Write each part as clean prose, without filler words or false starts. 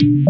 Hello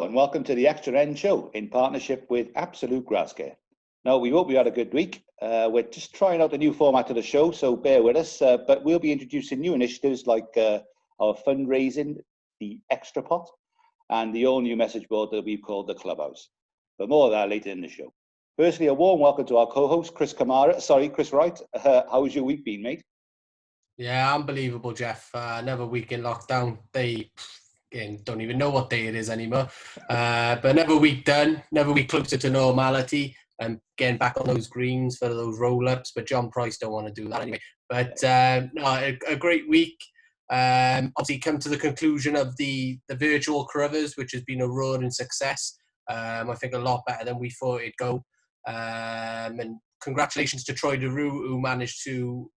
and welcome to the Xtra End Show in partnership with Absolute Grass Care. Now, we hope you had a good week. We're just trying out a new format of the show, so bear with us. But we'll be introducing new initiatives like our fundraising, the Xtrapot, and the all-new message board that we've called the Clubhouse. But more of that later in the show. Firstly, a warm welcome to our co-host, Chris Wright. How's your week been, mate? Yeah, unbelievable, Jeff. Another week in lockdown. They don't even know what day it is anymore. But another week done, another week closer to normality, and getting back on those greens for those roll-ups. But John Price don't want to do that anyway. But no, a great week. Obviously, come to the conclusion of the Virtual Carruthers, which has been a roaring success. I think a lot better than we thought it'd go. And congratulations to Troedyrhiw, who managed to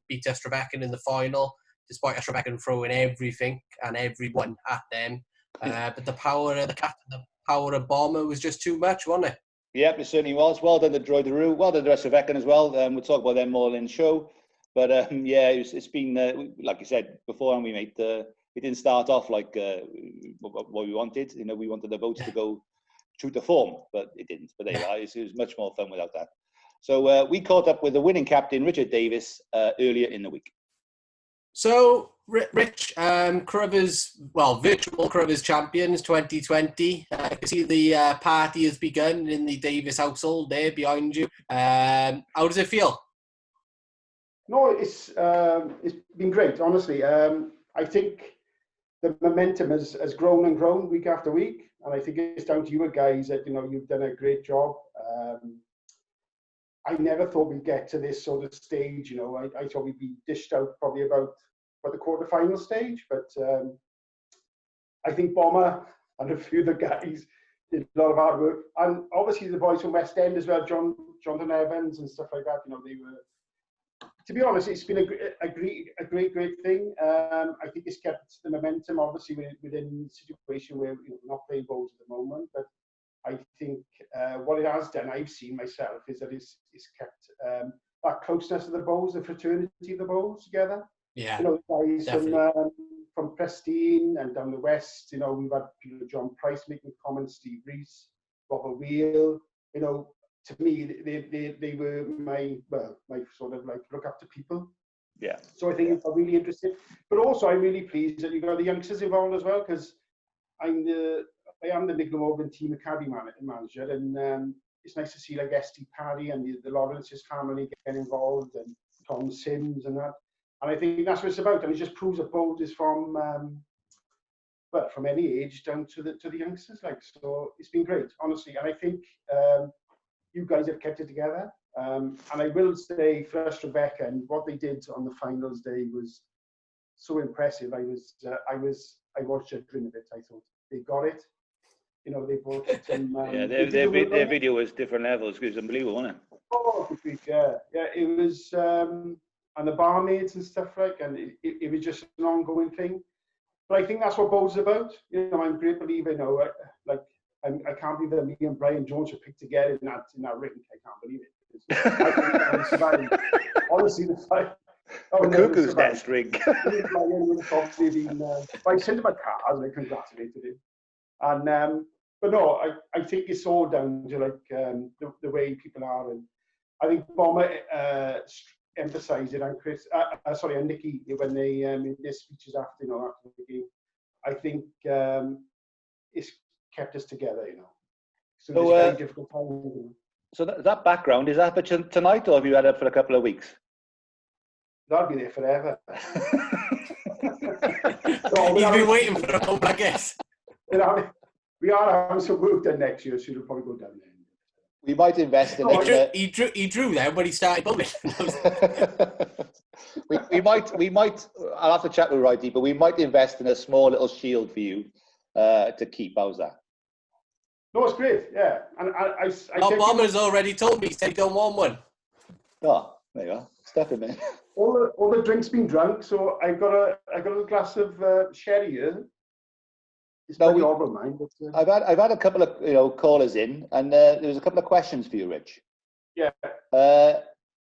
beat Xtrapot in the final, despite Xtrapot throwing everything and everyone at them. But the power of the cat and the power of Bomber was just too much, wasn't it? Yep, it certainly was. Well done to Troedyrhiw. Well done to Xtrapot as well. We'll talk about them more in the show. But yeah, it's been, like you said before, and we made it didn't start off like what we wanted. You know, we wanted the votes to go true to form, but it didn't. But there you are. It was much more fun without that. So we caught up with the winning captain, Richard Davies, earlier in the week. So, Rich, Carruthers, Virtual Carruthers Champions 2020. I can see the party has begun in the Davies household there behind you. How does it feel? No, it's been great, honestly. I think the momentum has grown and grown week after week, and I think it's down to you guys that, you know, you've done a great job. I never thought we'd get to this sort of stage, you know. I thought we'd be dished out probably about the quarterfinal stage, but I think Bomber and a few of the guys did a lot of hard work, and obviously the boys from West End as well, Jonathan Evans and stuff like that. You know, they were. To be honest, it's been a great thing. I think it's kept the momentum, obviously, within the situation where, you know, we're not playing bowls at the moment. But I think what it has done, I've seen myself, is that it's kept that closeness of the bowls, the fraternity of the bowls together. Yeah, you know, the guys from Prestine and down the west. You know, we've had, you know, John Price making comments, Steve Rees, Robert Wheel. You know. To me, they were my sort of like look up to people. Yeah. So I think I'm really interested, but also I'm really pleased that you got the youngsters involved as well, because I am the Big Morgan team academy manager, and it's nice to see like St. Parry and the Lawrence's family get involved, and Tom Sims and that. And I think that's what it's about, and it just proves that bowls is from any age down to the youngsters. Like, so it's been great, honestly, and I think. You guys have kept it together, and I will say for Xtrapot, and what they did on the finals day was so impressive. I watched it grin a bit. I thought they got it. You know, they brought it in. Yeah, their video was different levels. It was unbelievable, wasn't it? Oh, yeah, it was, and the barmaids and stuff like, and it was just an ongoing thing. But I think that's what bowls is about. You know, I'm a great believer. You know, like. I can't believe that me and Brian Jones were picked together in that ring. I can't believe it. Honestly, the fight. Oh, the cuckoo's nest ring. I sent him a card and I congratulated him. And but no, I think it's all down to like the way people are, and I think Bomber emphasised it, and Chris, and Nicky, when they in their speeches after, you know, after the game. I think it's kept us together, you know. So it's very difficult time. You know. So that background, is that for tonight, or have you had it for a couple of weeks? That'll be there forever. He's been waiting for a moment, I guess. You know, we are having some work done next year, so you'll probably go down there. We might invest in it. He drew there when he started bowling. we might. I'll have to chat with Righty, but we might invest in a small little shield for you to keep. How's that? No, it's great. Yeah, and Bomber's already told me he said he don't want one. Oh, there you are. Stuff him in. all the drinks been drunk, so I got a glass of sherry here. It's No, pretty horrible, mine. But, I've had a couple of callers in, and there was a couple of questions for you, Rich. yeah.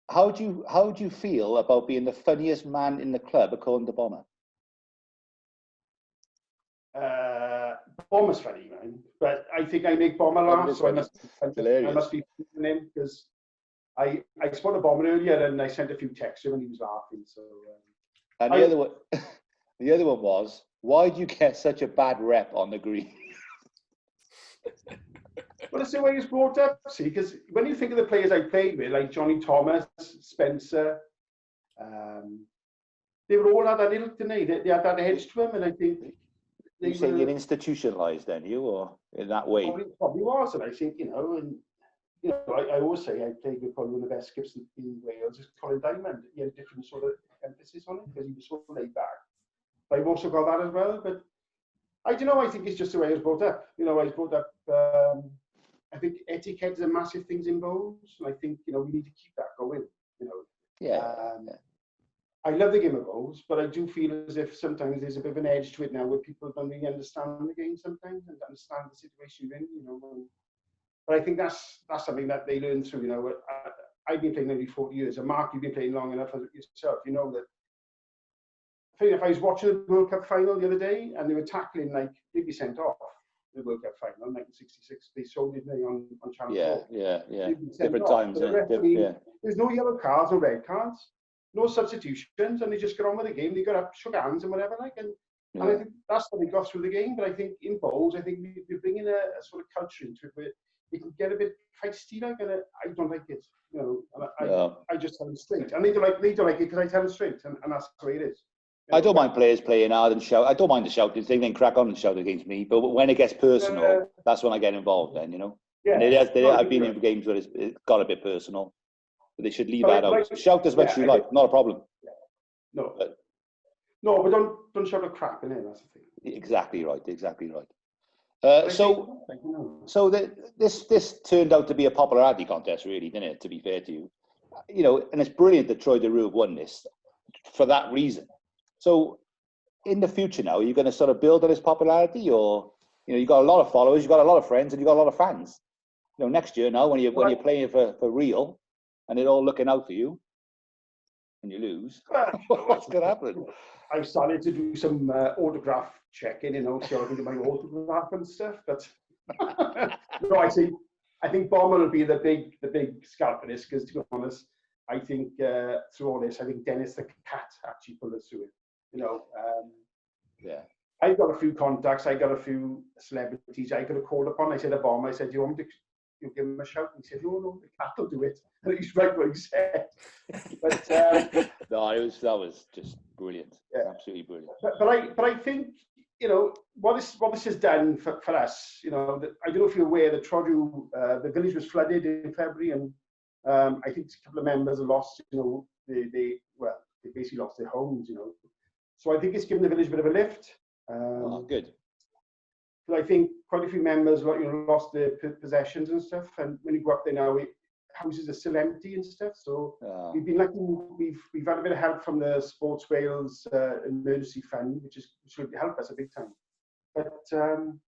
How do you feel about being the funniest man in the club according to Bomber? Bomber's funny, man. But I think I make Bomber laugh, so I must be feeling him, because I spoke to Bomber earlier and I sent a few texts to him and he was laughing. So. And the other one was, why do you get such a bad rep on the green? Well, it's the way he's brought up, see, because when you think of the players I played with, like Johnny Thomas, Spencer, they were all had that little, didn't they? They had that edge to them, and I think You say you're institutionalised, then, or in that way? Probably was, and I think, I always say I played with probably one of the best skips in Wales, is Colin Diamond. He had a different sort of emphasis on it because he was so laid back. But I've also got that as well. But I don't know, I think it's just the way I was brought up. I was brought up, I think etiquette is a massive thing in bowls, and I think, we need to keep that going, I love the game of bowls, but I do feel as if sometimes there's a bit of an edge to it now where people don't really understand the game sometimes and understand the situation you're in, But I think that's something that they learn through, I've been playing nearly 40 years, and Mark, you've been playing long enough yourself, that. If I was watching the World Cup final the other day and they were tackling, like, they'd be sent off the World Cup final, 1966. They showed it on Channel 4. Yeah. Different times. There's no yellow cards or red cards, no substitutions, and they just get on with the game. They got up, shook hands and whatever, and I think that's how they got through the game. But I think in bowls, I think we're bringing a sort of culture into it where it can get a bit feisty, and I don't like it, I just tell them straight. And they don't like it because I tell them straight, and that's the way it is. I don't mind players playing hard and shout. I don't mind the shouting thing, then crack on and shout against me. But when it gets personal, that's when I get involved. Then Yeah. And I've been in games where it's got a bit personal, but they should leave that out. Shout as much as you like, not a problem. Yeah. But don't shout a crap in it. That's the thing. Exactly right. So this turned out to be a popularity contest, really, didn't it? To be fair to you, and it's brilliant that Troedyrhiw won this for that reason. So, in the future now, are you going to sort of build on this popularity, or you've got a lot of followers, you've got a lot of friends, and you've got a lot of fans. Next year now, when you're playing for real, and they're all looking out for you, and you lose, what's going to happen? I've started to do some autograph checking, so I can do my autograph and stuff. But no, I think Bomber will be the big scalp for this, because to be honest, I think through all this, I think Dennis the Cat actually pulled us through it. I got a few contacts, I got a few celebrities I could have called upon. I said to Bomber, I said, do you want me to give him a shout? And he said, no, the Cat will do it. And he's right what he said. But no, that was just brilliant. Yeah. Absolutely brilliant. But I think what this has done for us. I don't know if you're aware that Troedyrhiw, the village was flooded in February, and I think a couple of members have lost. They basically lost their homes. So I think it's given the village a bit of a lift. Good. But I think quite a few members lost their possessions and stuff. And when you go up there now, houses are still empty and stuff. So we've been lucky. We've had a bit of help from the Sports Wales emergency fund, which should help us a big time. But and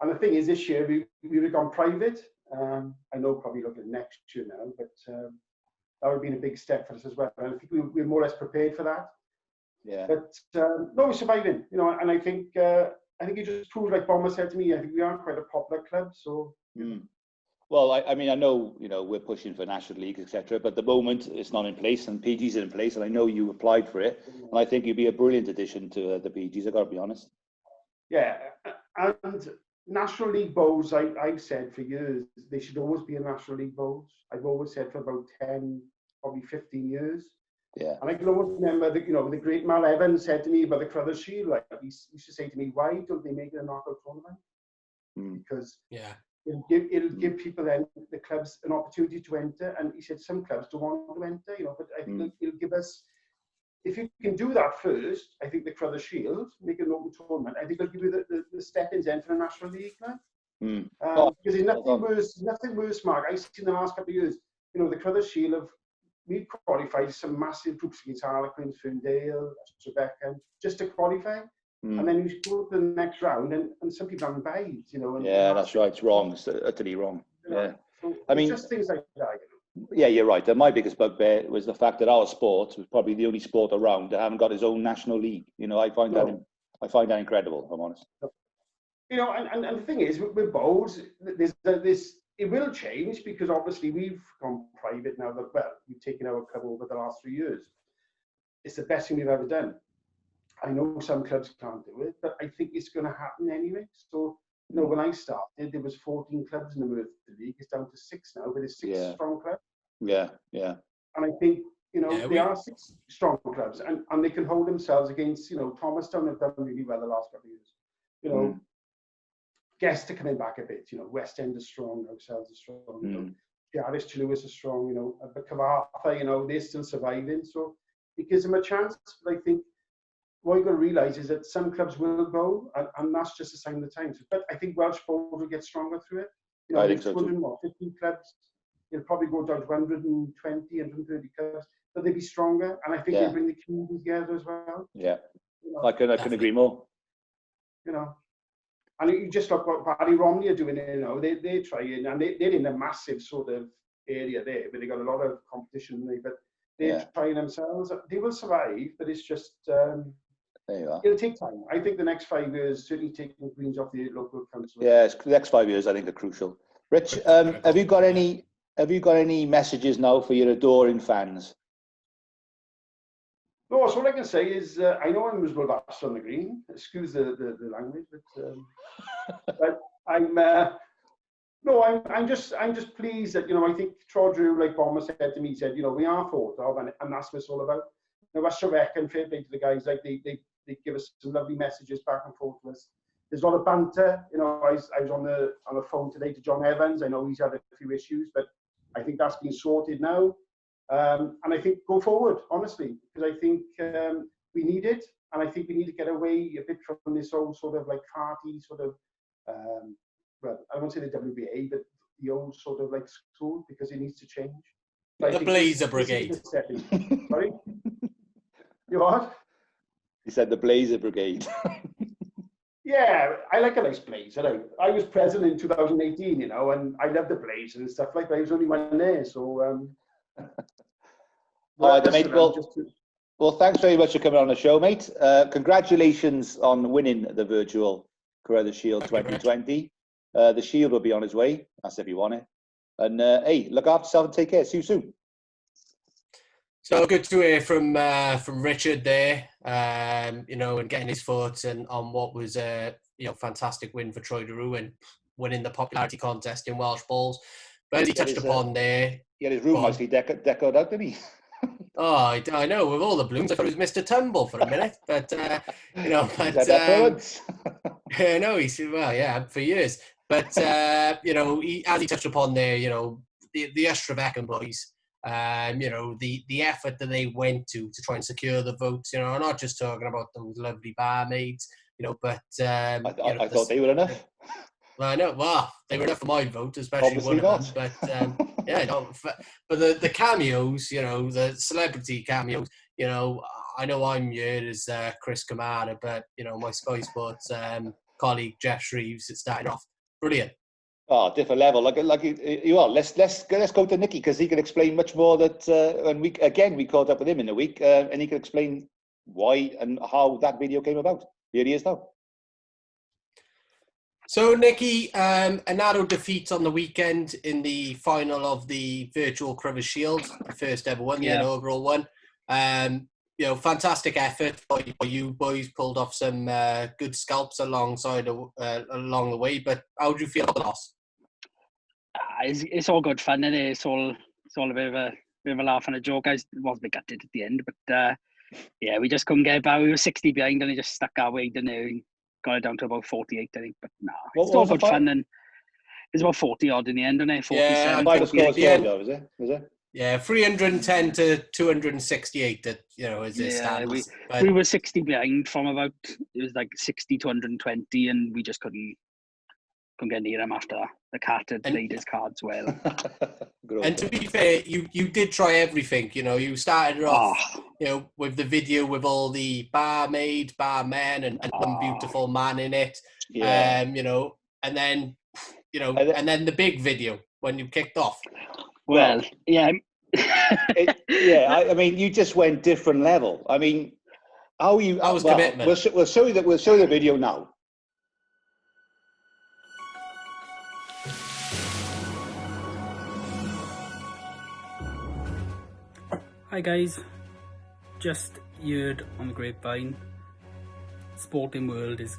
the thing is, this year we would have gone private. I know probably looking at next year now, but that would have been a big step for us as well. And I think we're more or less prepared for that. Yeah. But no, we're surviving. And I think it just proves, like Bomber said to me, I think we are quite a popular club. So. Well, I mean, I know, we're pushing for National League, etc. But at the moment, it's not in place, and PG's in place, and I know you applied for it, and I think you'd be a brilliant addition to the PGs. I've got to be honest. Yeah, and National League bowls, I've said for years, they should always be in National League bowls. I've always said for about 10, probably 15 years. Yeah. And I can almost remember that, the great Mal Evans said to me about the Carruthers Shield, like, he used to say to me, why don't they make it a knockout tournament? Because it'll give people then, the clubs, an opportunity to enter. And he said some clubs don't want to enter, but I think it'll give us, if you can do that first, I think the Carruthers Shield, make an open tournament, I think it'll give you the step-ins in for the National League. Because there's nothing worse, Mark, I've seen the last couple of years, the Carruthers Shield we qualified some massive groups against Harlequins, Ferndale, Trebecca, just to qualify. And then you go to the next round, and some people haven't paid, you know. And that's right. It's wrong. It's utterly wrong. You know, Yeah. so I mean, just things like that. You know. Yeah, you're right. And my biggest bugbear was the fact that our sport was probably the only sport around that haven't got its own national league. You know, I find that incredible, if I'm honest. You know, and the thing is, with bowls, it will change because obviously we've gone private now. We've taken our club over the last 3 years. It's the best thing we've ever done. I know some clubs can't do it, but I think it's going to happen anyway. So, you know, when I started, there was 14 clubs in the Merthyr League. It's down to 6 now, but it's 6 strong clubs. Yeah. And I think, you know, they are 6 strong clubs, and they can hold themselves against, you know, Thomastown have done really well the last couple of years. You know, Guests are coming back a bit. You know, West End is strong, ourselves are strong. You know, Garris to Lewis is strong. You know, but Carmarthen, you know, they're still surviving. So it gives them a chance. But I think what you've got to realise is that some clubs will go, and that's just a sign of the times. But I think Welsh Bowls will get stronger through it. You know, I think so too. 15 clubs. It'll probably go down to 120, 130 clubs, but they'll be stronger. And I think they'll bring the community together as well. Yeah, you know, I can agree more. You know, and you just look what Barry Romney are doing. You know, they're trying, and they're in a massive sort of area there, but they got a lot of competition. But they're trying themselves. They will survive, but it's just. There you are. It'll take time. I think the next 5 years, certainly taking Greens off the local council. Yeah, the next 5 years I think are crucial. Rich, have you got any messages now for your adoring fans? No, so all I can say is I know I'm miserable bastard on the green. Excuse the language, but I'm I'm just pleased that, you know, I think Troedyrhiw, like Bomber said to me, said, you know, we are thought of, and that's what it's all about. You know, Xtra End Show, fair play to the guys, like they give us some lovely messages back and forth to us. There's a lot of banter. You know, I was on the phone today to John Evans. I know he's had a few issues, but I think that's been sorted now. And I think go forward, honestly, because I think we need it, and I think we need to get away a bit from this old sort of like party sort of, well, I won't say the WBA, but the old sort of like school, because it needs to change. The Blazer Brigade. Sorry? You what? He said the Blazer Brigade. Yeah, I like a nice blazer. I was president in 2018, you know, and I love the blazer and stuff like that. I was only one there, so. All right, mate. Well, thanks very much for coming on the show, mate. Congratulations on winning the Virtual Carruthers Shield 2020. The Shield will be on its way. That's if you want it. And hey, look after yourself and take care. See you soon. So good to hear from Richard there, you know, and getting his thoughts on what was a fantastic win for Troedyrhiw and winning the popularity contest in Welsh Bowls. But as he touched upon there, he had his room nicely decorated out, didn't he? Oh, I know, with all the blooms. I thought it was Mr. Tumble for a minute, but you know, no, he said, well, yeah, for years. But you know, as he touched upon there, you know, the Xtrapot boys. You know, the effort that they went to try and secure the votes, you know, I'm not just talking about those lovely barmaids, you know, but I thought they were enough. I know, well, they were enough for my vote, especially Obviously one of them. But yeah, no, but the cameos, you know, the celebrity cameos, you know, I know I'm here as Chris Kamara, but you know, my Sky Sports colleague Jeff Shreves, it started off brilliant. Oh, different level. Like you are. Let's go to Nicky, because he can explain much more. That and we caught up with him in a week, and he can explain why and how that video came about. Here he is now. So Nicky, a narrow defeat on the weekend in the final of the Virtual Carruthers Shield, the first ever one, the inaugural one. You know, fantastic effort by you boys. Pulled off some good scalps along the way. But how do you feel about the loss? It's all good fun, and it's all a bit of a laugh and a joke. I was a bit gutted at the end, but yeah, we just couldn't get it back. We were 60 behind, and it just stuck our way, didn't it? We got it down to about 48, I think. But no, it's all good fun, and it's about 40 odd in the end, isn't it? 47. Final score was it? Yeah, 310 to 268. That, you know, as it stands. We were 60 behind from about, it was like 60 to 120, and we just couldn't couldn't get near him after that. The cat had played his cards well. And to be fair, you did try everything. You know, you started off, you know, with the video with all the barmaid, barman, and one beautiful man in it. Yeah. You know, and then, you know, and then the big video when you kicked off. Well, yeah. I mean, you just went different level. I mean, how you? That was commitment. We'll show you that. We'll show you the video now. Hi guys, just heard on the grapevine, sporting world is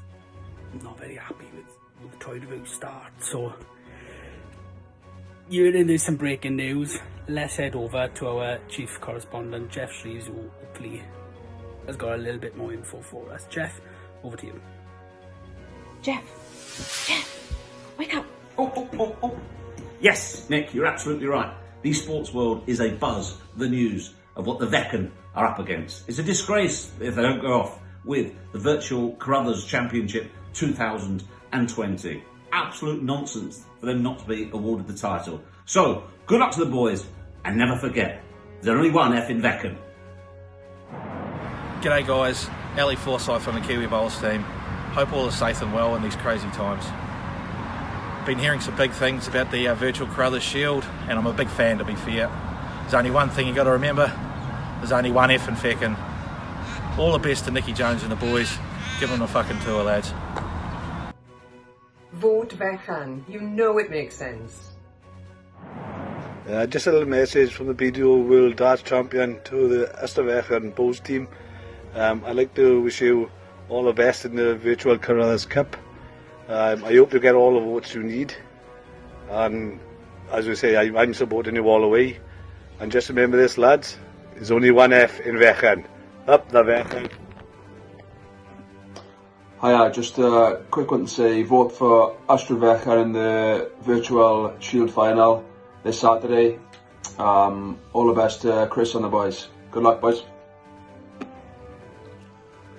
not very happy with the Troedyrhiw start, so hearing there's some breaking news. Let's head over to our chief correspondent Jeff Shreves, who hopefully has got a little bit more info for us. Jeff, over to you. Jeff, wake up. Oh. Yes, Nick, you're absolutely right. The sports world is a buzz, the news of what the Vechen are up against. It's a disgrace if they don't go off with the Virtual Carruthers Championship 2020. Absolute nonsense for them not to be awarded the title. So, good luck to the boys, and never forget, there's only one F in Vechen. G'day guys, Ali Forsyth from the Kiwi Bowls team. Hope all is safe and well in these crazy times. Been hearing some big things about the Virtual Carruthers Shield, and I'm a big fan, to be fair. There's only one thing you got to remember, there's only one F in Vechen. All the best to Nicky Jones and the boys. Give them a fucking tour, lads. Vote Vechen. You know it makes sense. Just a little message from the BDO World Darts Champion to the Xtra Bowls team. I'd like to wish you all the best in the Virtual Carruthers Cup. I hope you get all the votes you need. And as we say, I'm supporting you all the way. And just remember this, lads, there's only one F in Vechen. Up the Vechen. Hiya, just a quick one to say, vote for Xtra in the Virtual Shield final this Saturday. All the best to Chris and the boys. Good luck, boys.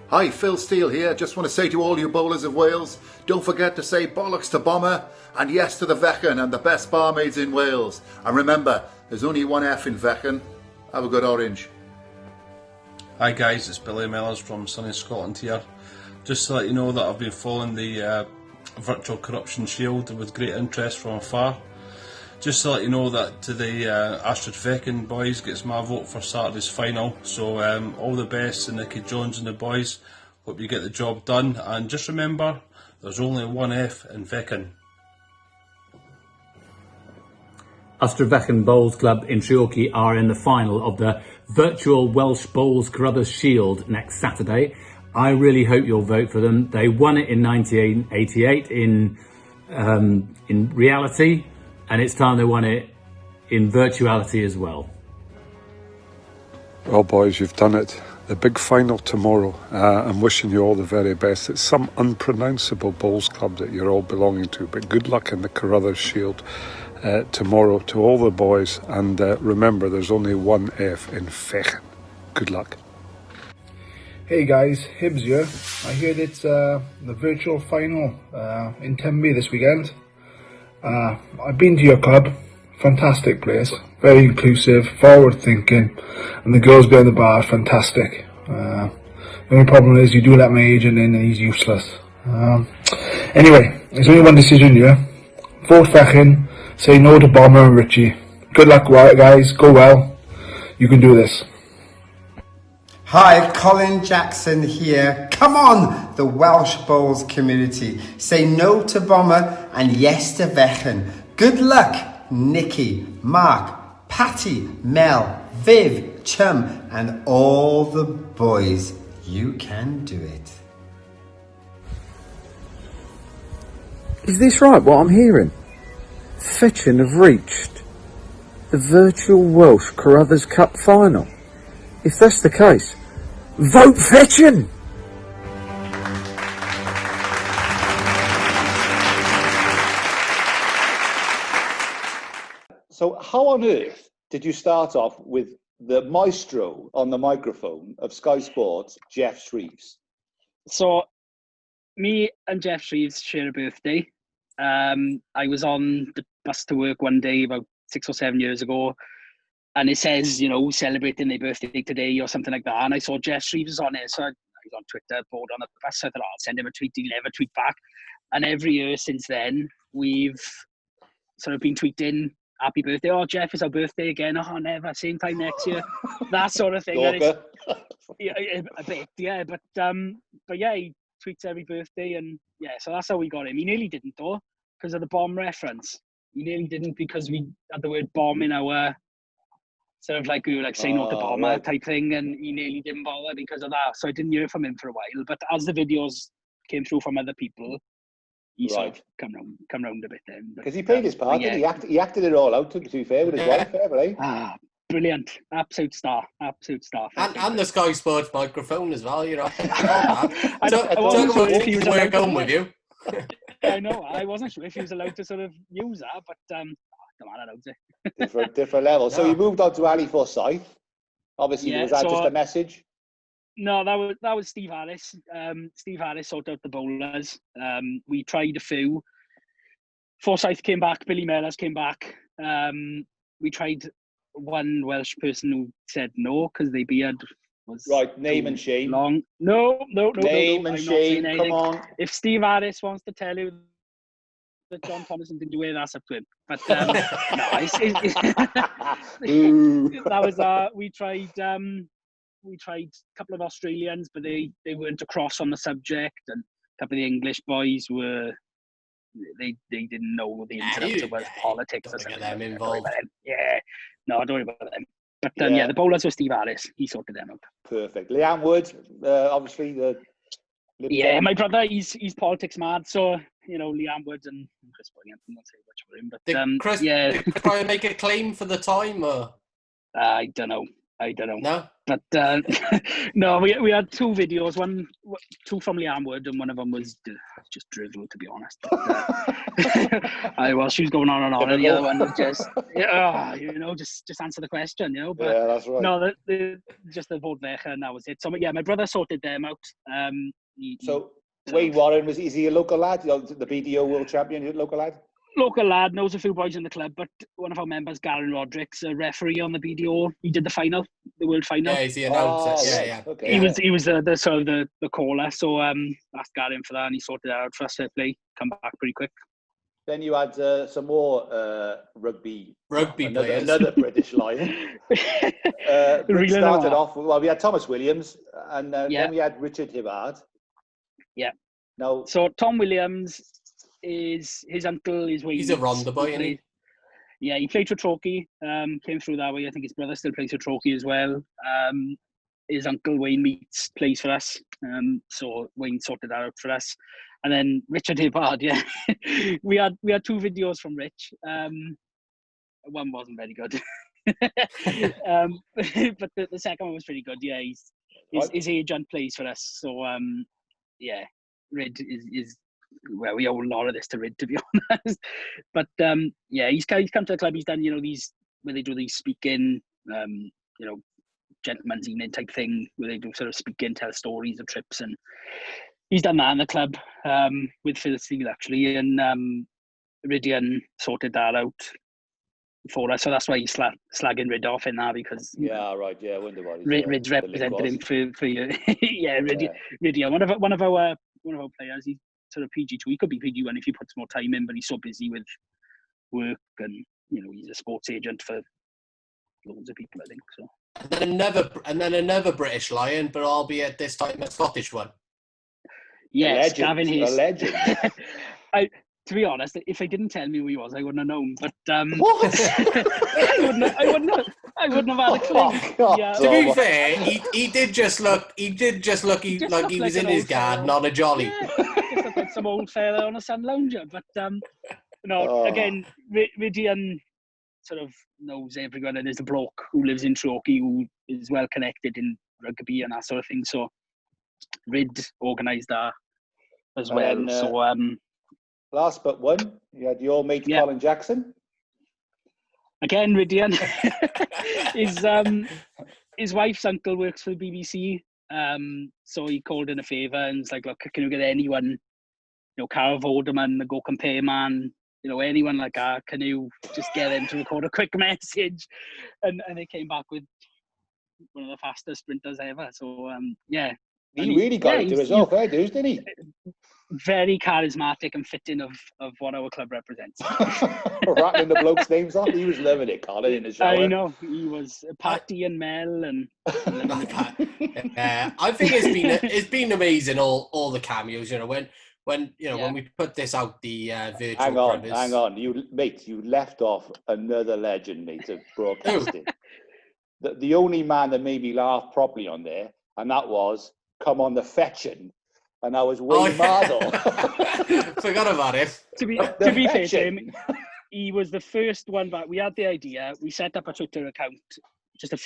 Hi, Phil Steele here. Just want to say to all you bowlers of Wales, don't forget to say bollocks to Bomber and yes to the Vechen and the best barmaids in Wales. And remember, there's only one F in Vechen. Have a good orange. Hi guys, it's Billy Mellors from sunny Scotland here. Just to let you know that I've been following the Virtual Corruption Shield with great interest from afar. Just to let you know that to the Xtra boys gets my vote for Saturday's final. So all the best to Nicky Jones and the boys. Hope you get the job done. And just remember, there's only one F in Vechen. Xtra Bowls Club in Treorchy are in the final of the Virtual Welsh Bowls Carruthers Shield next Saturday. I really hope you'll vote for them. They won it in 1988 in reality, and it's time they won it in virtuality as well. Well boys, you've done it. The big final tomorrow. I'm wishing you all the very best. It's some unpronounceable bowls club that you're all belonging to, but good luck in the Carruthers Shield tomorrow to all the boys, and remember there's only one F in Vechen. Good luck. Hey guys, Hibbs here. I heard it's the virtual final in Tenby this weekend. I've been to your club, fantastic place, very inclusive, forward thinking, and the girls behind the bar are fantastic. The only problem is you do let my agent in and he's useless. Anyway, there's only one decision here. Vote Vechen, say no to Bomber and Richie. Good luck guys, go well, you can do this. Hi, Colin Jackson here. Come on, the Welsh Bowls community. Say no to Bomber and yes to Vechen. Good luck, Nicky, Mark, Patty, Mel, Viv, Chum, and all the boys. You can do it. Is this right, what I'm hearing? Vechen have reached the Virtual Welsh Carruthers Cup final. If that's the case, vote Vechen! So how on earth did you start off with the maestro on the microphone of Sky Sports, Jeff Shreves? So, me and Jeff Shreves share a birthday. I was on the bus to work one day about 6 or 7 years ago, and it says, you know, celebrating their birthday today or something like that. And I saw Jeff Shreves on it, so I was on Twitter, bored on the bus. So I thought, I'll send him a tweet. He'll never tweet back. And every year since then, we've sort of been tweeting happy birthday. Oh, Jeff, it's our birthday again. Oh, never. Same time next year. That sort of thing. Yeah, a bit, yeah. But yeah, he tweets every birthday, and yeah, so that's how we got him. He nearly didn't though, because of the bomb reference. He nearly didn't because we had the word bomb in our sort of like we were like say no to bomber type thing, and he nearly didn't bother because of that. So I didn't hear from him for a while. But as the videos came through from other people, he sort of come round a bit then. Because he played his part, yeah. He acted it all out, to be fair, with his wife, right? Brilliant. Absolute star. And the Sky Sports microphone as well, you know. I wasn't sure if he was allowed to with you. I know. I wasn't sure if he was allowed to sort of use that, but the man allowed it. different level. So you moved on to Ali Forsyth. Obviously, was that just a message? No, that was Steve Harris. Steve Harris sorted out the bowlers. We tried a few. Forsyth came back. Billy Mellors came back. We tried one Welsh person who said no because their beard was name and shame. Long. No. Name and shame. Come on. If Steve Harris wants to tell you that John Thomason didn't do it, that's up to him. But no, that was we tried. We tried a couple of Australians, but they weren't across on the subject, and a couple of the English boys were. They didn't know the ins and outs of Welsh politics or something. Get them involved. Yeah, no, don't worry about them. But the bowlers were Steve Harris. He sorted them out. Perfect. Liam Wood, obviously the. Yeah, my brother, he's politics mad. So you know, Liam Wood and Chris Boyant. I'm not saying much about him, but did Chris try and make a claim for the time, or I don't know. No, but no, we had two videos. Two from Liam Wood, and one of them was just drivel, to be honest. But, she was going on and on, and the other one was just, just answer the question, you know. But yeah, that's right. No, just the vote there, and that was it. So yeah, my brother sorted them out. Wayne Warren is he a local lad? The BDO World Champion, local lad? Local lad, knows a few boys in the club, but one of our members, Garen Roderick's a referee on the BDO. He did the world final. Yeah, he's the announcer. Yeah. Okay. He was the sort of the caller. So asked Garen for that, and he sorted that out for us to play. Come back pretty quick. Then you had some more rugby players. Another British Lion. We started off. Well, we had Thomas Williams, and then we had Richard Hibbard. Yeah. Now, so Tom Williams. His uncle is he's a Ronda boy, isn't he? Yeah, he played for Torquay, came through that way. I think his brother still plays for Torquay as well. His uncle Wayne Meats plays for us, so Wayne sorted that out for us. And then Richard Hibbard, yeah. we had two videos from Rich. One wasn't very good. But the second one was pretty good. Yeah, his agent plays for us. So yeah, Rid is well, we owe a lot of this to Rid, to be honest. But yeah, he's come to the club. He's done these where they do these speaking, gentleman's evening type thing where they do sort of speak in, tell stories of trips, and he's done that in the club with Phil Steele actually, and Ridian sorted that out for us, so that's why he's slagging Rid off in that, because I wonder what Rid's represented him for you. Yeah, Ridian, one of our players. He's sort of PG2. He could be PG1 if he puts more time in, but he's so busy with work, and he's a sports agent for loads of people, I think. So. And then another British Lion, but albeit this time a Scottish one. Yes, Gavin Hayes. A legend. To be honest, if they didn't tell me who he was, I wouldn't have known. But what? I wouldn't have had a clue. Yeah. To be fair, he did just look like he was in his garden on a jolly. Yeah, just looked like some old fella on a sun lounger. But again, Ridian sort of knows everyone, and there's a bloke who lives in Torquay who is well connected in rugby and that sort of thing. So Rid organised that as well. Then, last but one, you had your mate Colin Jackson. Again, Ridian. His wife's uncle works for the BBC, so he called in a favour and was like, "Look, can you get anyone Carol Vorderman, the Go Compare man, anyone like that, can you just get them to record a quick message? And they came back with one of the fastest sprinters ever. So, yeah. He really got it to result, didn't he? Very charismatic and fitting of what our club represents. Rattling the blokes' names off. He was loving it, Colin, in the shower. I know. He was Patty and Mel and I think it's been amazing, all the cameos, when we put this out, the virtual hang on. You left off another legend, mate, of broadcasting. The only man that made me laugh properly on there, and that was Come On the Fetching, and I was Wayne Mardle. Forgot about it. To be fair to him, he was the first one back. We had the idea. We set up a Twitter account, just a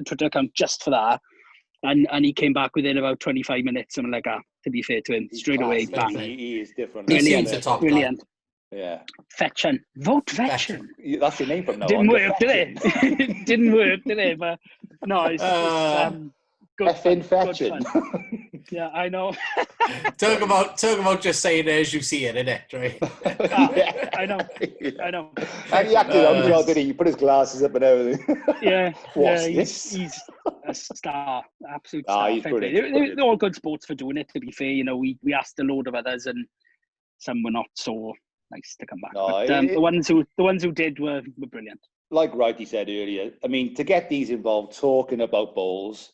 Twitter account just for that, and he came back within about 25 minutes. And I'm like, to be fair to him, straight away, bang. He is different. Brilliant. Yeah. Fetchin. Vote Fetchin. That's your name from now Didn't on. work, did it? Didn't work, did it? But no, it's good effing Fetchin. Yeah, I know. Talk about just saying it as you see it, innit? Right? Yeah, I know. And he acted on the job, did he? He put his glasses up and everything. Yeah. What's this? He's a star, absolute star. He's brilliant. They're all good sports for doing it, to be fair. We asked a load of others and some were not so nice to come back. No, but the ones who did were brilliant. Like Righty said earlier, I mean, to get these involved talking about bowls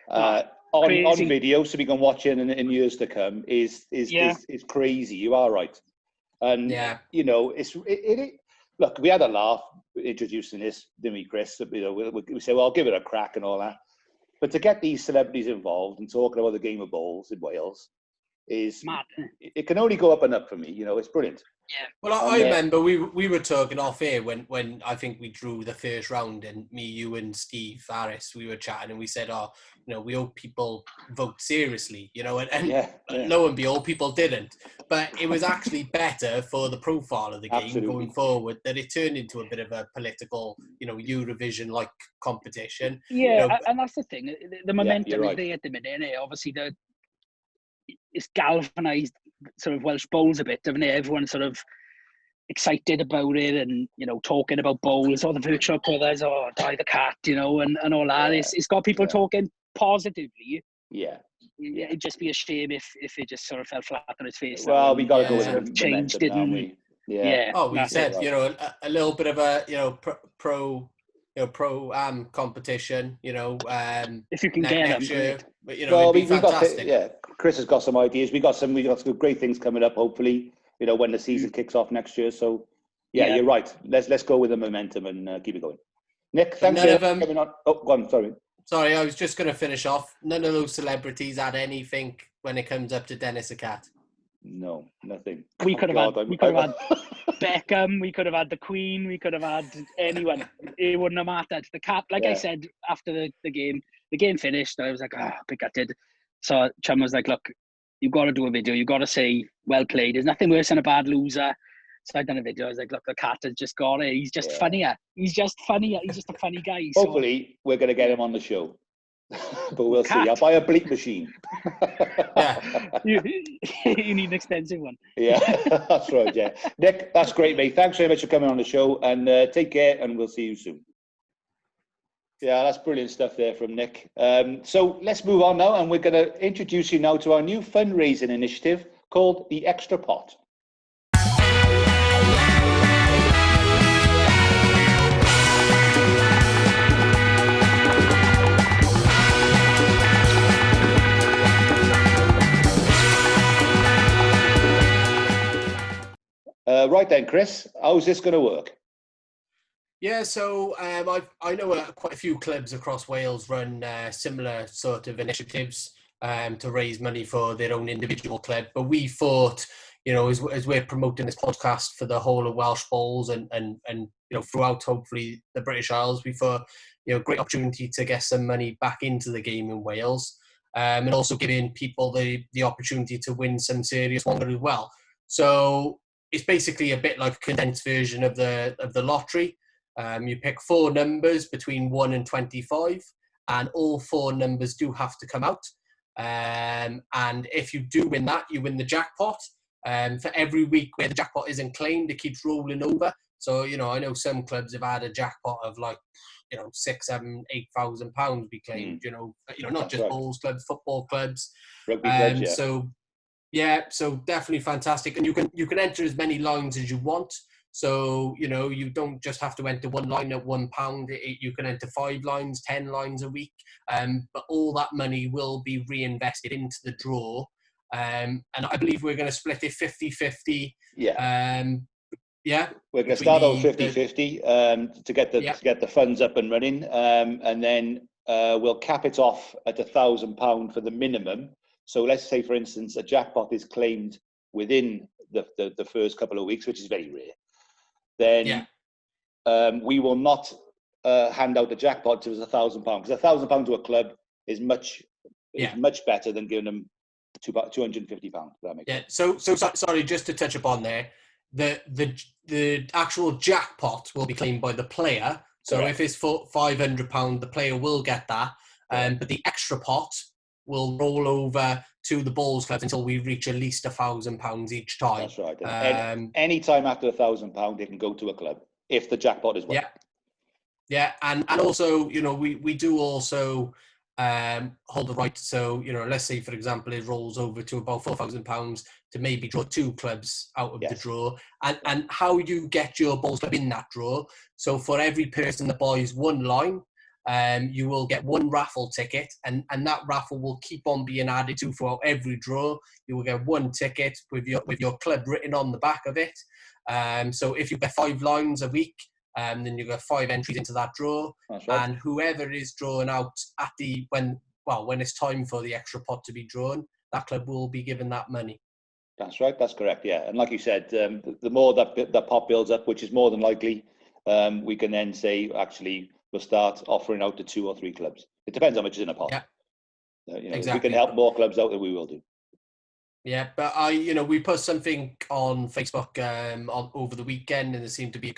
on video, so we can watch it in years to come, is crazy. You are right, and look, we had a laugh introducing this, didn't we, Chris? We say, well, I'll give it a crack and all that, but to get these celebrities involved and talking about the game of bowls in Wales is mad. It can only go up and up for me. It's brilliant. Yeah. Well, I remember we were talking off here when I think we drew the first round, and me, you, and Steve Harris, we were chatting, and we said, we hope people vote seriously, and lo and behold, people didn't. But it was actually better for the profile of the game going forward that it turned into a bit of a political, Eurovision-like competition. Yeah, and that's the thing. The momentum is there at the minute, innit? Obviously, it's galvanised sort of Welsh bowls a bit, haven't it? Everyone's sort of excited about it and, talking about bowls or the Virtual Carruthers or Die the Cat, and all that. Yeah. It's got people talking positively. Yeah. It'd just be a shame if it just sort of fell flat on its face. Well, we got to go with sort of change, didn't we? Yeah. Oh, we said, a little bit of a, pro competition, if you can get them, but it'd be fantastic. Chris has got some ideas. We got some great things coming up. Hopefully, when the season kicks off next year. So, you're right. Let's go with the momentum and keep it going. Nick, thanks for coming on. Oh, go on. Sorry, I was just going to finish off. None of those celebrities had anything when it comes up to Dennis the Cat. No, nothing. We could have had Beckham, we could have had the Queen, we could have had anyone. It wouldn't have mattered. The Cat, I said after the game finished, I was like, a bit gutted. So Chum was like, look, you've got to do a video. You've got to say, well played. There's nothing worse than a bad loser. So I've done a video. I was like, look, the Cat has just got it. He's just funnier. He's just funnier. He's just a funny guy. Hopefully, we're going to get him on the show. But we'll see. I'll buy a bleep machine. You need an expensive one. Yeah, that's right, yeah. Nick, that's great, mate. Thanks very much for coming on the show, and take care, and we'll see you soon. Yeah, that's brilliant stuff there from Nick. So let's move on now, and we're going to introduce you now to our new fundraising initiative called the Xtrapot. Right then, Chris, how's this going to work? Yeah, so I know quite a few clubs across Wales run similar sort of initiatives to raise money for their own individual club. But we thought, as we're promoting this podcast for the whole of Welsh Bowls and throughout hopefully the British Isles, we thought great opportunity to get some money back into the game in Wales, and also giving people the opportunity to win some serious ones as well. So it's basically a bit like a condensed version of the lottery. You pick 4 numbers between 1 and 25, and all 4 numbers do have to come out. And if you do win that, you win the jackpot. For every week where the jackpot isn't claimed, it keeps rolling over. So, you know, I know some clubs have had a jackpot of like, you know, £6,000, £8,000 be claimed. You know, not That's just right. bowls clubs, football clubs. Rugby clubs, yeah. So yeah, so definitely fantastic, and you can enter as many lines as you want. So, you know, you don't just have to enter one line at £1. You can enter 5 lines, 10 lines a week. But all that money will be reinvested into the draw. And I believe we're going to split it 50-50. Yeah. Yeah. We're going to start out 50-50 to get the funds up and running, and then we'll cap it off at £1,000 for the minimum. So let's say, for instance, a jackpot is claimed within the first couple of weeks, which is very rare. Then we will not hand out the jackpot to £1,000, because £1,000 to a club is much better than giving them £250. That makes sense. So sorry, just to touch upon there, the actual jackpot will be claimed by the player. So Correct. if it's for £500, the player will get that, but the extra pot will roll over to the bowls clubs until we reach at least £1,000 each time. That's right. Any time after £1,000, it can go to a club if the jackpot is won. Yeah, and also, you know, we do also hold the right. So, you know, let's say, for example, it rolls over to about £4,000 to maybe draw 2 clubs out of the draw. And how you get your bowls club in that draw. So for every person that buys 1 line, you will get 1 raffle ticket, and that raffle will keep on being added to throughout every draw. You will get 1 ticket with your club written on the back of it. So if you get 5 lines a week, then you get 5 entries into that draw. That's right. And whoever is drawn out at when it's time for the extra pot to be drawn, that club will be given that money. That's right. That's correct. Yeah, and like you said, the more that pot builds up, which is more than likely, we can then say, actually, we'll start offering out to 2 or 3 clubs. It depends how much is in a pot. Yeah. You know, Exactly. If we can help more clubs out, then we will do. Yeah, but we put something on Facebook over the weekend, and there seemed to be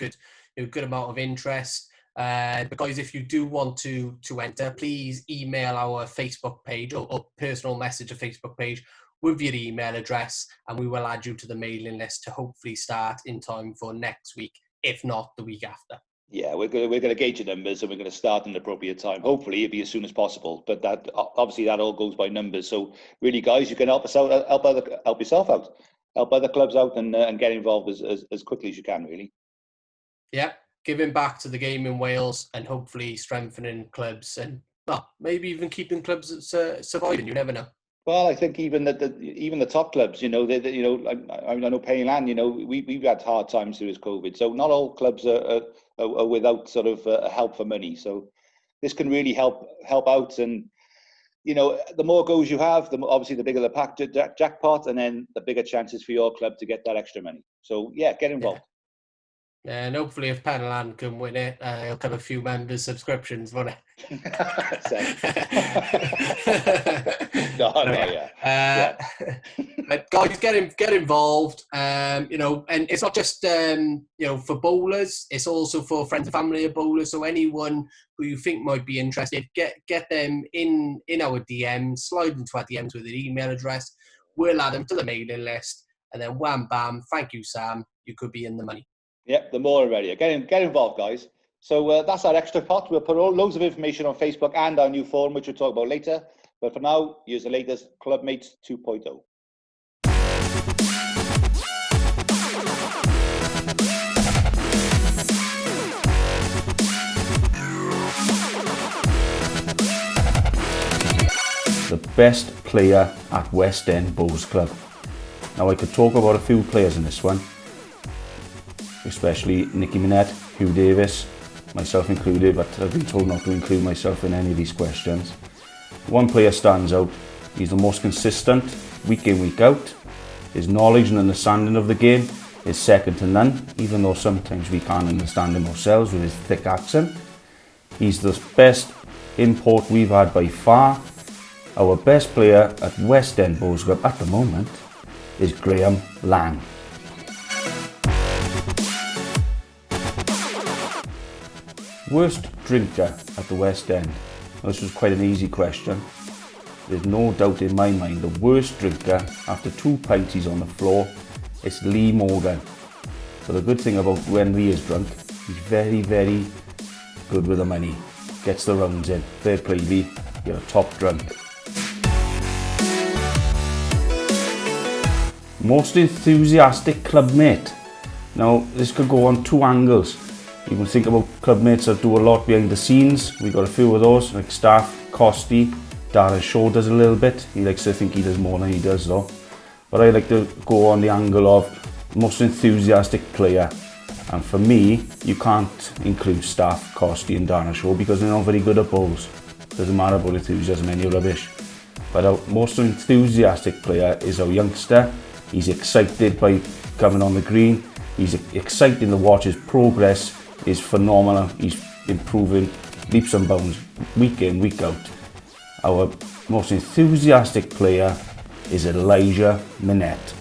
a good amount of interest. But guys, if you do want to enter, please email our Facebook page or personal message a Facebook page with your email address, and we will add you to the mailing list to hopefully start in time for next week, if not the week after. Yeah, we're going to gauge the numbers, and we're going to start in the appropriate time. Hopefully, it'll be as soon as possible. But that obviously that all goes by numbers. So really, guys, you can help us out, help yourself out, help other clubs out, and get involved as quickly as you can. Really. Yeah, giving back to the game in Wales, and hopefully strengthening clubs, and maybe even keeping clubs surviving. You never know. Well, I think even the top clubs, you know, I know Payland, you know, we've had hard times through this COVID, so not all clubs are without sort of help for money. So this can really help out, and you know, the more goals you have, obviously the bigger the jackpot, and then the bigger chances for your club to get that extra money. So yeah, get involved. Yeah, and hopefully if Payland can win it, he'll have a few members' subscriptions, won't it? But guys, get involved. You know, and it's not just you know, for bowlers. It's also for friends and family of bowlers. So anyone who you think might be interested, get them in our DMs. Slide into our DMs with their email address. We'll add them to the mailing list, and then wham bam, thank you, Sam. You could be in the money. Yep, the more the merrier. Get involved, guys. So that's our extra pot. We'll put loads of information on Facebook and our new forum, which we'll talk about later. But for now, here's the latest Clubmates 2.0. The best player at West End Bowls Club. Now, I could talk about a few players in this one, especially Nicky Richard Davies, myself included, but I've been told not to include myself in any of these questions. One player stands out. He's the most consistent, week in, week out. His knowledge and understanding of the game is second to none, even though sometimes we can't understand him ourselves with his thick accent. He's the best import we've had by far. Our best player at West End Bowls Club at the moment is Graham Lang. Worst drinker at the West End? Well, this was quite an easy question. there's no doubt in my mind the worst drinker after 2 pints he's on the floor, it's Lee Morgan. So the good thing about when Lee is drunk, he's very, very good with the money. Gets the rounds in. Fair play, Lee. You're a top drunk. Most enthusiastic clubmate. Now, this could go on 2 angles. You can think about clubmates that do a lot behind the scenes. We've got a few of those, like Staff, Costy, Darren Shaw does a little bit. He likes to think he does more than he does though. But I like to go on the angle of most enthusiastic player. And for me, you can't include Staff, Costy and Darren Shaw because they're not very good at bowls. Doesn't matter about enthusiasm, any rubbish. But our most enthusiastic player is our youngster. He's excited by coming on the green. He's exciting to watch his progress. Is phenomenal. He's improving leaps and bounds week in, week out. Our most enthusiastic player is Elijah Minette.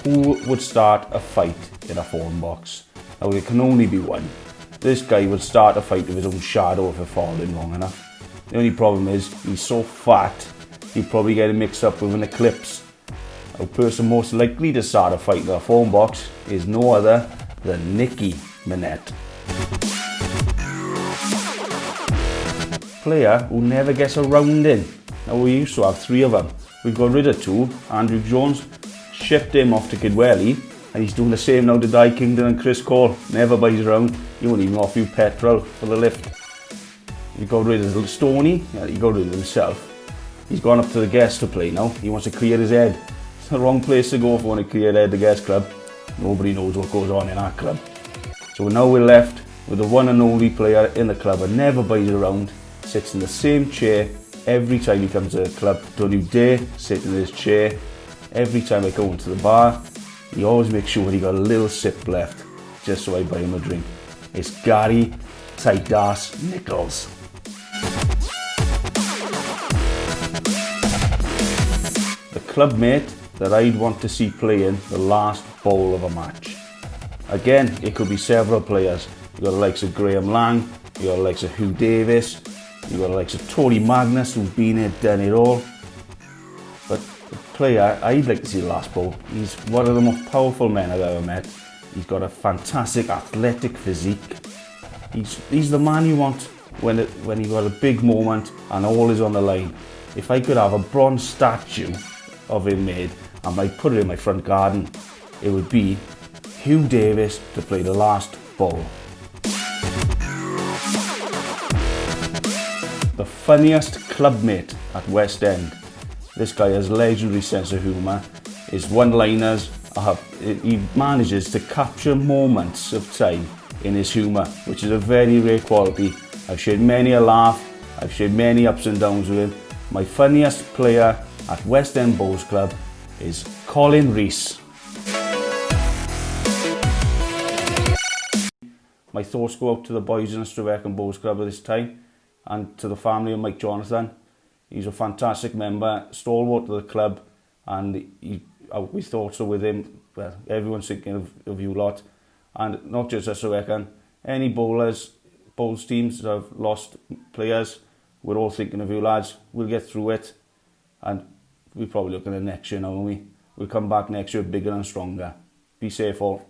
Who would start a fight in a phone box? Now there can only be one. This guy would start a fight with his own shadow if it falling long enough. The only problem is he's so fat he'd probably get it mixed up with an eclipse. A person most likely to start a fight in a phone box is no other than Nicky Minette. Player who never gets a round in. Now we used to have 3 of them. We've got rid of 2. Andrew Jones, shipped him off to Kidwelly, and he's doing the same now to Di Kingdon and Chris Cole. Never buys a round. He won't even offer you petrol for the lift. You got rid of Stoney, yeah, he got rid of himself. He's gone up to the guests to play now. He wants to clear his head. It's the wrong place to go if you want to clear head the guest club. Nobody knows what goes on in our club. So now we're left with the one and only player in the club and never buys a round. Sits in the same chair every time he comes to the club. Don't you dare sit in his chair. Every time I go into the bar, he always makes sure he got a little sip left, just so I buy him a drink. It's Gary Tight-Ass Nichols. The clubmate that I'd want to see playing the last bowl of a match. Again, it could be several players. You've got the likes of Graham Lang, you've got the likes of Hugh Davies, you've got the likes of Tony Magnus, who's been here, done it all. But the player I'd like to see the last bowl, he's one of the most powerful men I've ever met. He's got a fantastic athletic physique. He's the man you want when you've got a big moment and all is on the line. If I could have a bronze statue of him made and I put it in my front garden, it would be Hugh Davies to play the last bowl. The funniest clubmate at West End. This guy has legendary sense of humour. His one-liners he manages to capture moments of time in his humour, which is a very rare quality. I've shared many a laugh, I've shared many ups and downs with him. My funniest player at West End Bowls Club is Colin Rees. My thoughts go out to the boys in the Xtra End Bowls Club at this time and to the family of Mike Jonathan. He's a fantastic member, stalwart of the club, and we thoughts are with him. Well, everyone's thinking of you lot, and not just us, I reckon. Any bowls teams that have lost players, we're all thinking of you lads. We'll get through it, and we're probably looking at next year now, won't we? We'll come back next year bigger and stronger. Be safe all.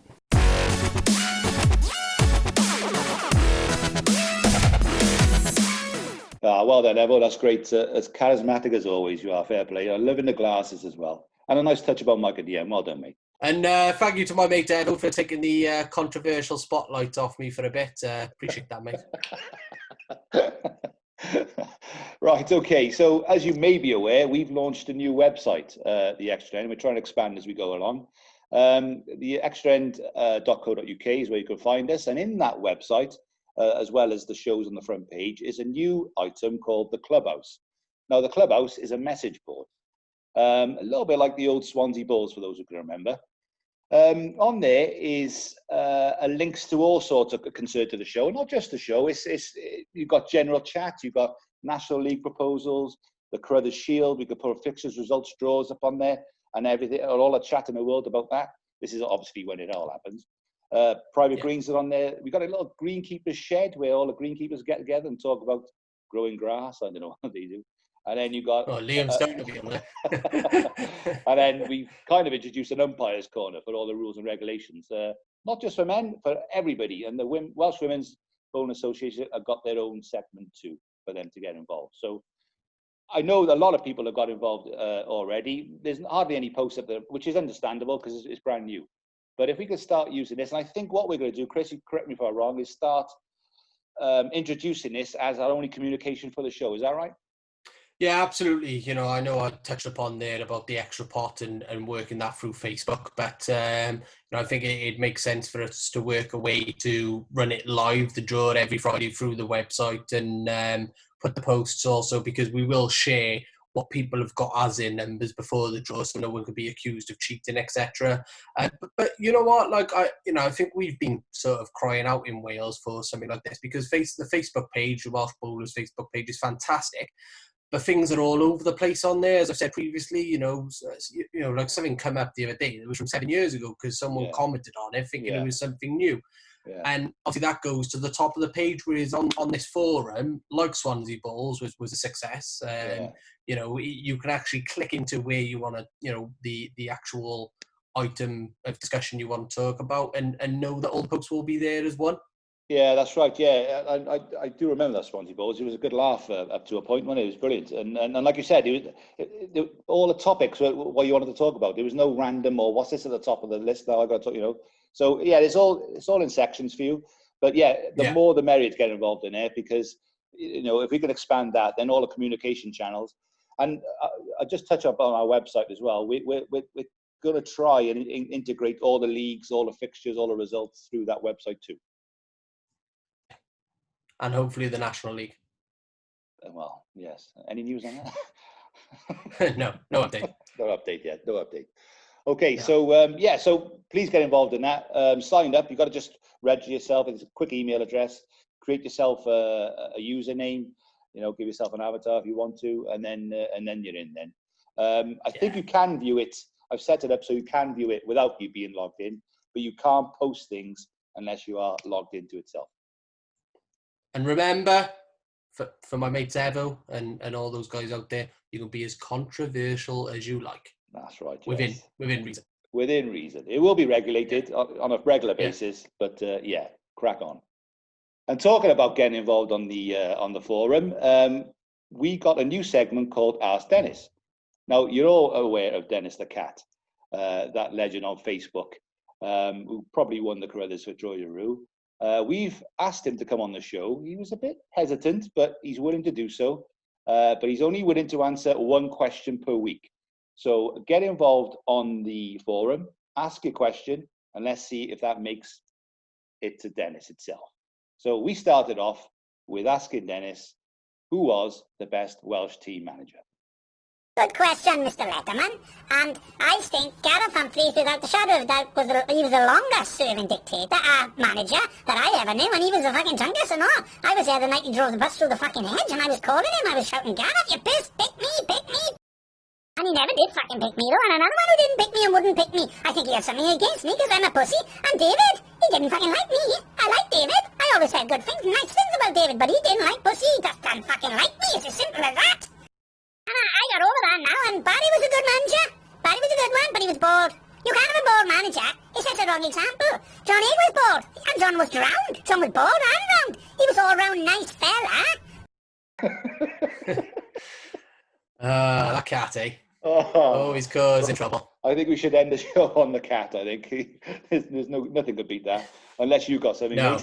Well done, Evo. That's great. As charismatic as always, you are. Fair play. You're living the glasses as well. And a nice touch about Mike at the end. Well done, mate. And thank you to my mate Edo for taking the controversial spotlight off me for a bit. Appreciate that, mate. Right, okay. So as you may be aware, we've launched a new website, the Xtra End. We're trying to expand as we go along. The xtraend.co.uk is where you can find us. And in that website, as well as the shows on the front page, is a new item called the Clubhouse. Now, the Clubhouse is a message board. A little bit like the old Swansea Balls, for those who can remember. On there is links to all sorts of concerned to the show, not just the show. You've got general chat, you've got National League proposals, the Carruthers Shield. We could put fixtures, results, draws up on there, and everything, all the chat in the world about that. This is obviously when it all happens. Private greens are on there. We got a little greenkeepers shed where all the greenkeepers get together and talk about growing grass. I don't know what they do. And then you got Liam's starting to be on there. and then we kind of introduced an umpires corner for all the rules and regulations, not just for men, for everybody. And the Welsh Women's Bowling Association have got their own segment too for them to get involved. So I know that a lot of people have got involved already. There's hardly any posts up there, which is understandable because it's brand new. But if we could start using this, and I think what we're going to do, Chris, you correct me if I'm wrong, is start introducing this as our only communication for the show. Is that right? Yeah, absolutely. You know I touched upon there about the Xtrapot and working that through Facebook, but I think it makes sense for us to work a way to run it live, the draw every Friday through the website, and put the posts also, because we will share what people have got as in numbers before the draw, so no one could be accused of cheating, etc. But you know what? I think we've been sort of crying out in Wales for something like this, because the Facebook page, the Welsh Bowlers Facebook page, is fantastic. But things are all over the place on there, as I've said previously. Like something come up the other day that was from 7 years ago because someone commented on it thinking it was something new. Yeah. And obviously that goes to the top of the page, whereas on this forum, like Swansea Bowls was a success. You can actually click into where you want to, the actual item of discussion you want to talk about, and know that all the posts will be there as one. Yeah, that's right. Yeah, I do remember that Swansea Bowls. It was a good laugh up to a point when it was brilliant. And like you said, all the topics were what you wanted to talk about. There was no random or what's this at the top of the list now. I got to So yeah, it's all in sections for you. But yeah, the more the merrier to get involved in it, because if we can expand that, then all the communication channels. And I just touch up on our website as well. We're going to try and integrate all the leagues, all the fixtures, all the results through that website too. And hopefully the National League. Well, yes. Any news on that? No update. No update yet. No update. Okay, so so please get involved in that. Sign up. You've got to just register yourself. It's a quick email address. Create yourself a username. Give yourself an avatar if you want to, and then you're in. Then I think you can view it. I've set it up so you can view it without you being logged in, but you can't post things unless you are logged into itself. And remember, for my mates Evo and all those guys out there, you can be as controversial as you like. That's right. Yes. Within reason. Within reason. It will be regulated on a regular basis, but crack on. And talking about getting involved on the forum, we got a new segment called Ask Dennis. Now, you're all aware of Dennis the Cat, that legend on Facebook, who probably won the Carruthers for Troedyrhiw. We've asked him to come on the show. He was a bit hesitant, but he's willing to do so. But he's only willing to answer one question per week. So get involved on the forum, ask your question, and let's see if that makes it to Dennis itself. So we started off with asking Dennis, who was the best Welsh team manager? Good question, Mr. Letterman. And I think Gareth Humphries, without the shadow of a doubt, he was the longest serving dictator, manager that I ever knew, and he was the fucking youngest and all. I was there the night he drove the bus through the fucking hedge, and I was calling him, I was shouting, Gareth, you pissed, pick me, pick me. And he never did fucking pick me, though, and another one who didn't pick me and wouldn't pick me. I think he had something against me, because I'm a pussy. And David, he didn't fucking like me. I like David. I always said good things, nice things about David, but he didn't like pussy. He just didn't fucking like me. It's as simple as that. And I got over that now, and Barry was a good manager. Barry was a good one, but he was bald. You can't have a bald manager. He sets a wrong example. John Hay was bald, and John was drowned. John was bald and drowned. He was all round nice fella. That cat, eh? Always causing trouble. I think we should end the show on the cat. I think there's nothing could beat that, unless you got something. No.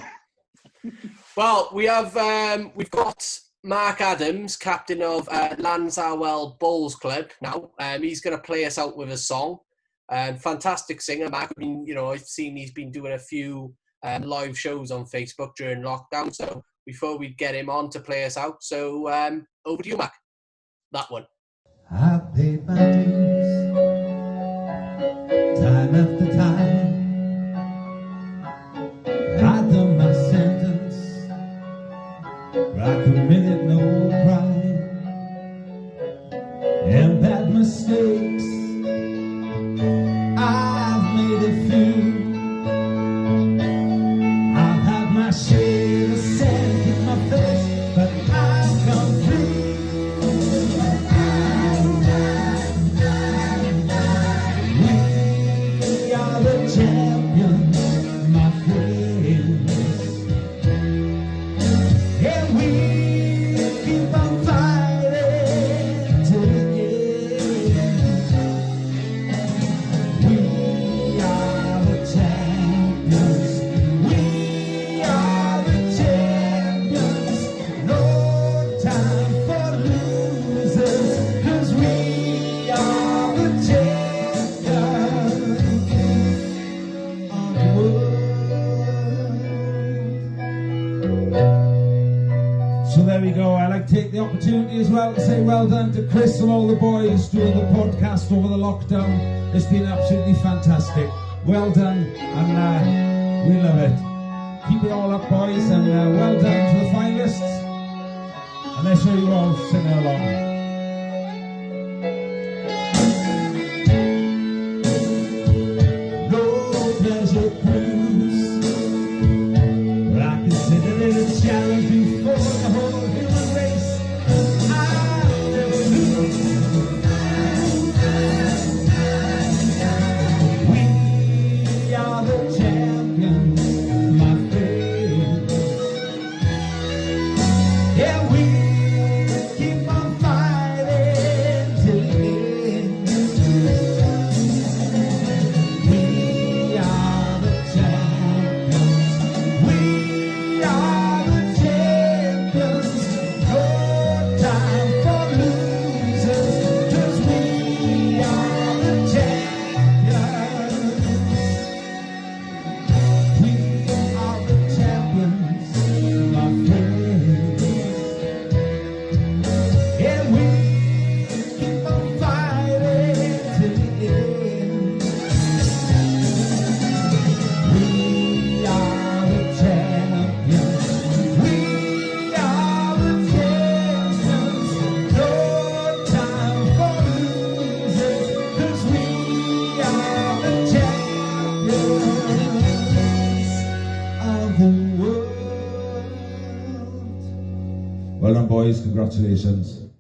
Well, we've got Mark Adams, captain of Lansarwell Bowls Club. Now, he's going to play us out with a song. Fantastic singer, Mark. I mean, I've seen he's been doing a few live shows on Facebook during lockdown. So we thought we'd get him on to play us out. So over to you, Mark. That one. I paid my dues, time after time. I done my sentence, I committed no crime, and bad mistakes, I've made a few. So there we go. I'd like to take the opportunity as well to say well done to Chris and all the boys doing the podcast over the lockdown. It's been absolutely fantastic. Well done, and we love it. Keep it all up, boys, and well done to the finalists. And let's show you all singing along. Well done, boys. Congratulations.